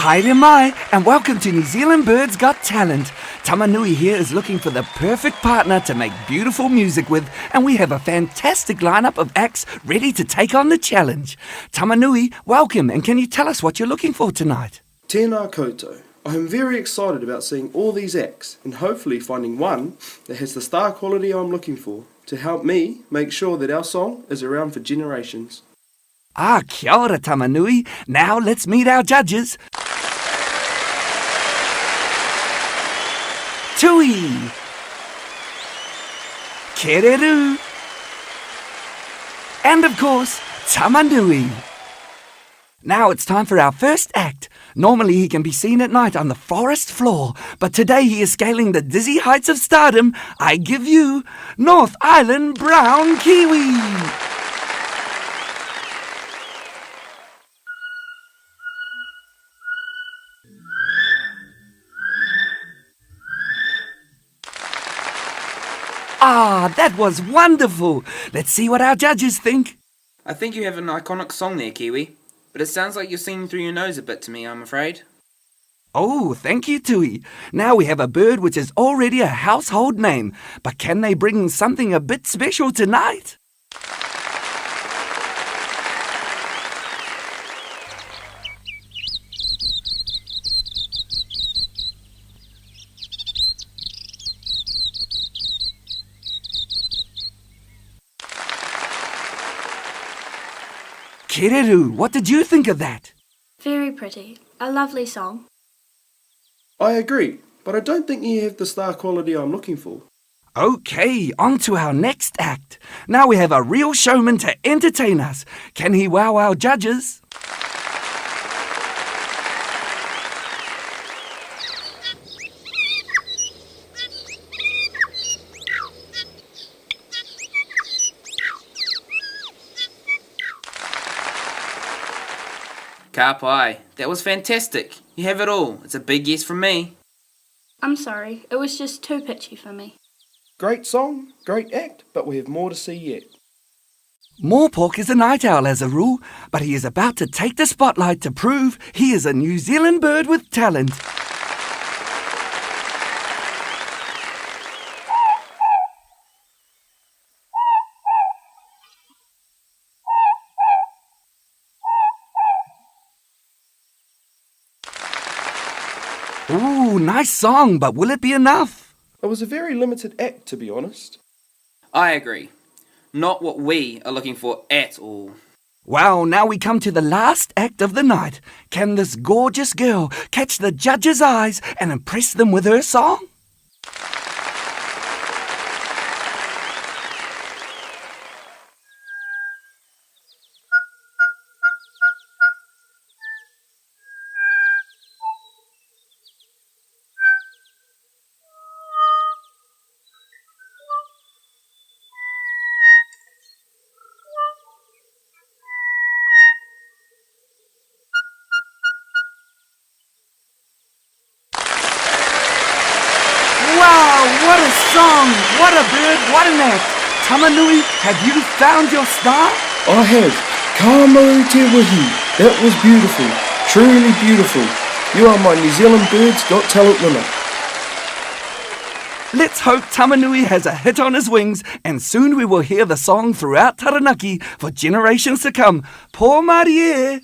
Hi there, Mai, and welcome to New Zealand Birds Got Talent. Tamanui here is looking for the perfect partner to make beautiful music with, and we have a fantastic lineup of acts ready to take on the challenge. Tamanui, welcome, and can you tell us what you're looking for tonight? Tēnā koutou. I am very excited about seeing all these acts and hopefully finding one that has the star quality I'm looking for to help me make sure that our song is around for generations. Kia ora, Tamanui. Now let's meet our judges. Tui, Kereru, and of course, Tamanui. Now it's time for our first act. Normally he can be seen at night on the forest floor, but today he is scaling the dizzy heights of stardom. I give you North Island Brown Kiwi. That was wonderful. Let's see what our judges think. I think you have an iconic song there, Kiwi, but it sounds like you're singing through your nose a bit to me, I'm afraid. Oh, thank you, Tui. Now we have a bird which is already a household name, but can they bring something a bit special tonight? Kereru, what did you think of that? Very pretty. A lovely song. I agree, but I don't think you have the star quality I'm looking for. Okay, on to our next act. Now we have a real showman to entertain us. Can he wow our judges? Ka pai, that was fantastic. You have it all. It's a big yes from me. I'm sorry, it was just too pitchy for me. Great song, great act, but we have more to see yet. Puke is a night owl as a rule, but he is about to take the spotlight to prove he is a New Zealand bird with talent. Ooh, nice song, but will it be enough? It was a very limited act, to be honest. I agree. Not what we are looking for at all. Well, now we come to the last act of the night. Can this gorgeous girl catch the judges' eyes and impress them with her song? Wow, what a song! What a bird! What an act! Tamanui, have you found your star? I have. Ka mau te wihi. That was beautiful. Truly beautiful. You are my New Zealand Birds Got Talent winner. Let's hope Tamanui has a hit on his wings, and soon we will hear the song throughout Taranaki for generations to come. Pō Marie!